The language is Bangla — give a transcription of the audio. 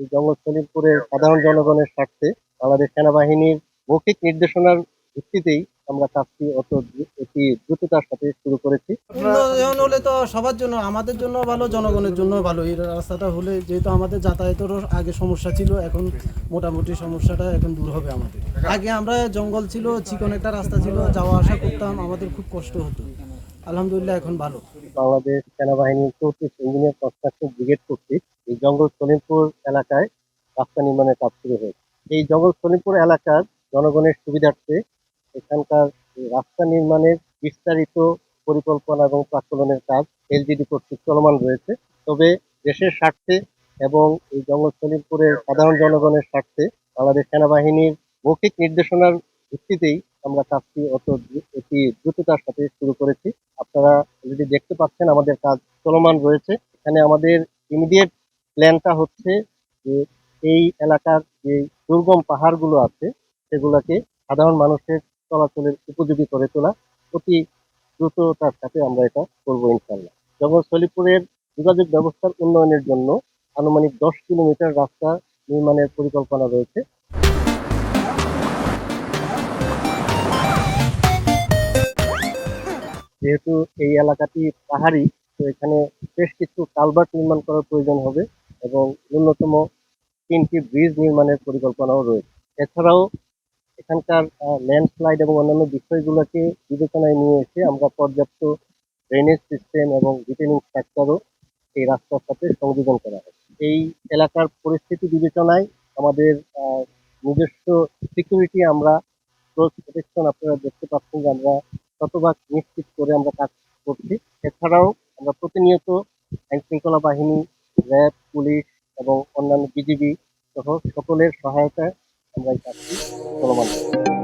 এই জঙ্গল সলিমপুরের সাধারণ জনগণের স্বার্থে বাংলাদেশ সেনাবাহিনীর মৌখিক নির্দেশনার ভিত্তিতেই আমরা কাজটি অতি দ্রুততার সাথে শুরু করেছি। উন্নয়ন হলে তো সবার জন্য, আমাদের জন্য ভালো, জনগণের জন্য ভালো। এই রাস্তাটা হলে যেহেতু আমাদের যাতায়াতেরও আগে সমস্যা ছিল, এখন মোটামুটি সমস্যাটা এখন দূর হবে আমাদের। আগে আমরা জঙ্গল ছিল, চিকন একটা রাস্তা ছিল, যাওয়া আসা করতাম, আমাদের খুব কষ্ট হতো। আলহামদুলিল্লাহ এখন ভালো। বাংলাদেশ সেনাবাহিনীর 34 ইঞ্জিনিয়ার কনস্ট্রাকশন ব্রিগেড কর্তৃক এই জঙ্গল সলিমপুর এলাকায় রাস্তা নির্মাণের কাজ শুরু হয়েছে। এই জঙ্গল সলিমপুর এলাকার জনগণের সুবিধার্থে এখানকার এই রাস্তা নির্মাণের বিস্তারিত পরিকল্পনা এবং প্রাক্কলনের কাজ এলজিডি কর্তৃক চলমান রয়েছে। তবে দেশের স্বার্থে এবং এই জঙ্গল সলিমপুরের সাধারণ জনগণের স্বার্থে বাংলাদেশ সেনাবাহিনীর মৌখিক নির্দেশনার ভিত্তিতেই আমরা কাজটি অতি দ্রুততার সাথে শুরু করেছি। আপনারা অলরেডি দেখতে পাচ্ছেন আমাদের কাজ চলমান রয়েছে। এখানে আমাদের ইমিডিয়েট প্ল্যানটা হচ্ছে যে এই এলাকার যে দুর্গম পাহাড়গুলো আছে সেগুলোকে সাধারণ মানুষের চলাচলের উপযোগী করে তোলা। অতি দ্রুততার সাথে আমরা এটা করবো ইনশাল্লাহ। জঙ্গল সলিপুরের যোগাযোগ ব্যবস্থার উন্নয়নের জন্য আনুমানিক 10 কিলোমিটার রাস্তা নির্মাণের পরিকল্পনা রয়েছে। যেহেতু এই এলাকাটি পাহাড়ি, তো এখানে বেশ কিছু কালভার্ট নির্মাণ করার প্রয়োজন হবে এবং ন্যূনতম 3টি ব্রিজ নির্মাণের পরিকল্পনাও রয়েছে। এছাড়াও এখানকার ল্যান্ডস্লাইড এবং অন্যান্য বিষয়গুলোকে বিবেচনায় নিয়ে এসে আমরা পর্যাপ্ত ড্রেনেজ সিস্টেম এবং রিটেনিং স্ট্রাকচারও এই রাস্তার সাথে সংযোজন করা হয়। এই এলাকার পরিস্থিতি বিবেচনায় আমাদের নিজস্ব সিকিউরিটি আমরা ক্লোজ প্রোটেকশন আপনারা দেখতে পাচ্ছেন যে আমরা শতভাগ নিশ্চিত করে আমরা কাজ করছি। এছাড়াও আমরা প্রতিনিয়ত আইন শৃঙ্খলা বাহিনী, র্যাব, পুলিশ এবং অন্যান্য বিজিবি সহ সকলের সহায়তায় আমরা এই কাজটি চলমান করছি।